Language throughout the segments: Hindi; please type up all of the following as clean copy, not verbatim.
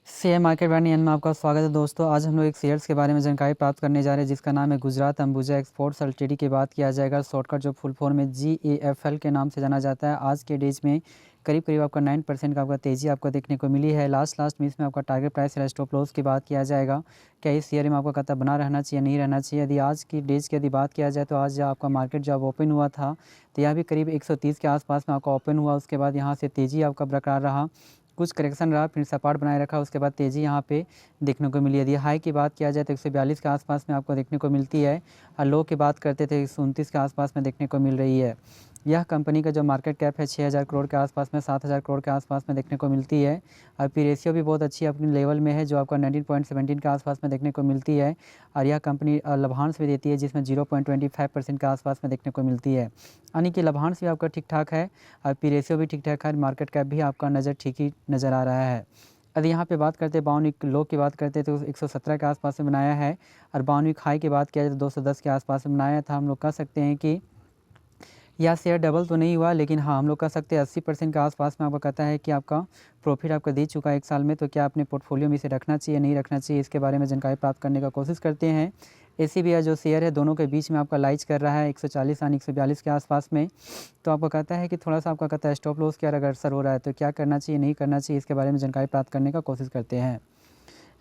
शेयर मार्केट ब्रांड में आपका स्वागत है दोस्तों। आज हम लोग एक शेयर्स के बारे में जानकारी प्राप्त करने जा रहे हैं जिसका नाम है गुजरात अंबुजा एक्सपोर्ट्स एलटीडी की बात किया जाएगा। शॉर्टकट जो फुल फॉर्म में GAFL के नाम से जाना जाता है। आज के डेज में करीब करीब आपका 9% का आपका तेज़ी आपको देखने को मिली है। लास्ट में इसमें आपका टारगेट प्राइस या स्टॉप लॉस की बात किया जाएगा। क्या इस शेयर में आपको कहता बना रहना चाहिए नहीं रहना चाहिए। यदि आज की डेज की यदि बात किया जाए तो आज आपका मार्केट जब ओपन हुआ था तो यह भी करीब 130 के आसपास में आपका ओपन हुआ। उसके बाद यहाँ से तेज़ी आपका बरकरार रहा, कुछ करेक्शन रहा, फिर सपाट बनाए रखा, उसके बाद तेज़ी यहाँ पे देखने को मिली। यदि हाई की बात किया जाए तो 142 के आसपास में आपको देखने को मिलती है और लो की बात करते थे 129 के आसपास में देखने को मिल रही है। यह कंपनी का जो मार्केट कैप है 6000 करोड़ के आसपास में 7000 करोड़ के आसपास में देखने को मिलती है और पी रेशियो भी बहुत अच्छी अपने लेवल में है जो आपका 19.17 के आसपास में देखने को मिलती है। और यह कंपनी लाभांश भी देती है जिसमें 0.25% के आसपास में देखने को मिलती है, यानी कि लाभांश भी आपका ठीक ठाक है और पी रेशियो भी ठीक ठाक है। मार्केट कैप भी आपका नज़र ठीक ही नज़र आ रहा है। यदि यहाँ पे बात करते हैं 52 लो की बात करते हैं तो 117 के आसपास में बनाया है और 52 हाई की बात किया जाए तो 210 के आसपास में बनाया था। हम लोग कह सकते हैं कि यह शेयर डबल तो नहीं हुआ, लेकिन हाँ हम लोग कह सकते हैं 80% के आसपास में आपको कहता है कि आपका प्रॉफिट आपका दे चुका है एक साल में। तो क्या अपने पोर्टफोलियो में इसे रखना चाहिए नहीं रखना चाहिए, इसके बारे में जानकारी प्राप्त करने का कोशिश करते हैं। ACBI जो शेयर है दोनों के बीच में आपका लाइज कर रहा है 140 यानी 142 के आसपास में। तो आपको कहता है कि थोड़ा सा आपका कहता है स्टॉप लॉस क्या अग्रसर हो रहा है, तो क्या करना चाहिए नहीं करना चाहिए, इसके बारे में जानकारी प्राप्त करने का कोशिश करते हैं।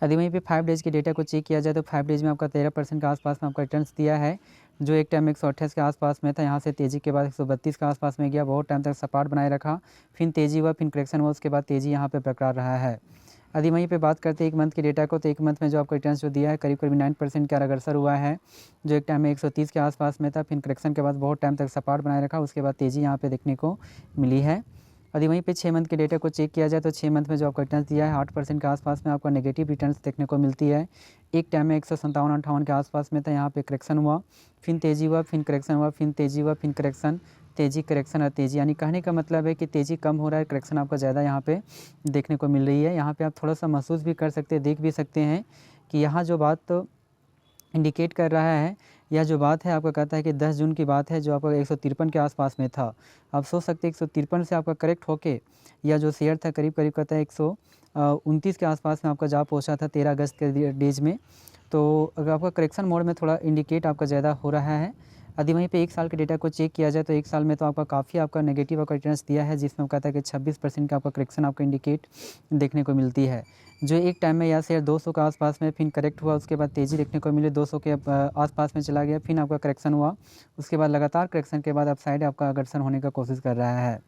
यदि वहीं पे 5 डेज़ के डेटा को चेक किया जाए तो 5 डेज़ में आपका 13% के आसपास में आपका रिटर्न्स दिया है, जो एक टाइम में 128 के आसपास में था। यहाँ से तेज़ी के बाद 132 के आसपास में गया, बहुत टाइम तक सपाट बनाए रखा, फिर तेज़ी हुआ, फिर करेक्शन हुआ, उसके बाद तेज़ी यहाँ पे बरकरार रहा है। यदि वहीं पे बात करते हैं एक मंथ के डेटा को तो एक मंथ में जो आपका रिटर्न्स जो दिया है करीब करीब 9% का अग्रसर हुआ है, जो एक टाइम में 130 के आसपास में था, फिर करेक्शन के बाद बहुत टाइम तक सपाट बनाए रखा, उसके बाद तेज़ी यहाँ पे देखने को मिली है। यदि वहीं पे 6 मंथ के डेटा को चेक किया जाए तो 6 मंथ में जो आपका रिटर्न्स दिया है 8% के आसपास में आपका नेगेटिव रिटर्न्स देखने को मिलती है। एक टाइम में 157-58 के आसपास में था, यहाँ पे करेक्शन हुआ, फिर तेज़ी हुआ, फिर करेक्शन हुआ, फिर तेज़ी हुआ, फिर करेक्शन, तेज़ी करेक्शन और तेज़ी, यानी कहने का मतलब है कि तेज़ी कम हो रहा है, करेक्शन आपका ज़्यादा यहाँ पे देखने को मिल रही है। यहाँ पे आप थोड़ा सा महसूस भी कर सकते हैं, देख भी सकते हैं कि यहाँ जो बात इंडिकेट कर रहा है, यह जो बात है आपका कहता है कि 10 जून की बात है जो आपका 153 के आसपास में था। आप सोच सकते हैं 153 से आपका करेक्ट होके यह जो शेयर था करीब करीब कहता है 129 के आसपास में आपका जा पहुंचा था 13 अगस्त के डेज में। तो अगर आपका करेक्शन मोड में थोड़ा इंडिकेट आपका ज़्यादा हो रहा है। यदि वहीं पे एक साल के डेटा को चेक किया जाए तो एक साल में तो आपका काफ़ी आपका नेगेटिव आपका रिटर्न्स दिया है, जिसमें कहता है कि 26% का आपका करेक्शन आपको इंडिकेट देखने को मिलती है। जो एक टाइम में यह शेयर 200 के आसपास में फिर करेक्ट हुआ, उसके बाद तेज़ी देखने को मिली, 200 के आसपास में चला गया, फिर आपका करेक्शन हुआ, उसके बाद लगातार करेक्शन के बाद अपसाइड आपका अग्रसर होने का कोशिश कर रहा है।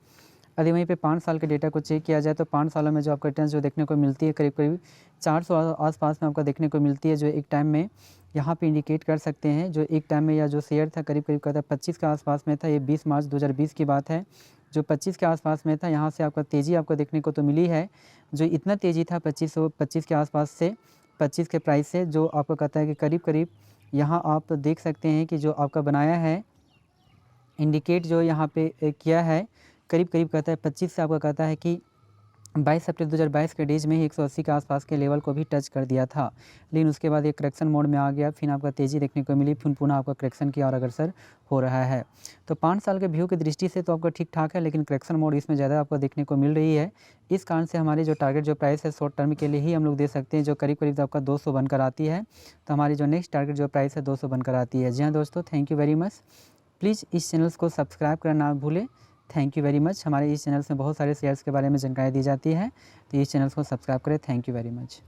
यदि वहीं पे 5 साल के डेटा को चेक किया जाए तो 5 सालों में जो आपका रिटर्न्स जो देखने को मिलती है करीब करीब 400 आसपास में आपका देखने को मिलती है, जो एक टाइम में यहाँ पे इंडिकेट कर सकते हैं। जो एक टाइम में यह जो शेयर था करीब करीब कहता है 25 के आसपास में था, ये 20 मार्च 2020 की बात है, जो 25 के आसपास में था। यहाँ से आपका तेज़ी आपको देखने को तो मिली है, जो इतना तेज़ी था 25 के आसपास से 25 के प्राइस से, जो आपको कहता है कि करीब करीब यहाँ आप देख सकते हैं कि जो आपका बनाया है इंडिकेट जो यहाँ पे किया है करीब करीब कहता है 25 से आपका कहता है कि 22 अप्रैल 2022 के डेज में ही 180 के आसपास के लेवल को भी टच कर दिया था, लेकिन उसके बाद एक करेक्शन मोड में आ गया, फिर आपका तेज़ी देखने को मिली, फिर पुनः आपका करेक्शन की और अग्रसर हो रहा है। तो 5 साल के व्यू की दृष्टि से तो आपका ठीक ठाक है, लेकिन करेक्शन मोड इसमें ज़्यादा आपको देखने को मिल रही है। इस कारण से हमारी जो टारगेट जो प्राइस है शॉर्ट टर्म के लिए ही हम लोग दे सकते हैं, जो करीब करीब आपका 200 बनकर आती है। तो हमारी जो नेक्स्ट टारगेट जो प्राइस है 200 बनकर आती है। जी हाँ दोस्तों, thank you very much. Please इस चैनल को सब्सक्राइब करना ना भूलें। Thank you very much. हमारे इस चैनल में बहुत सारे शेयर्स के बारे में जानकारी दी जाती है, तो इस चैनल को सब्सक्राइब करें। Thank you very much.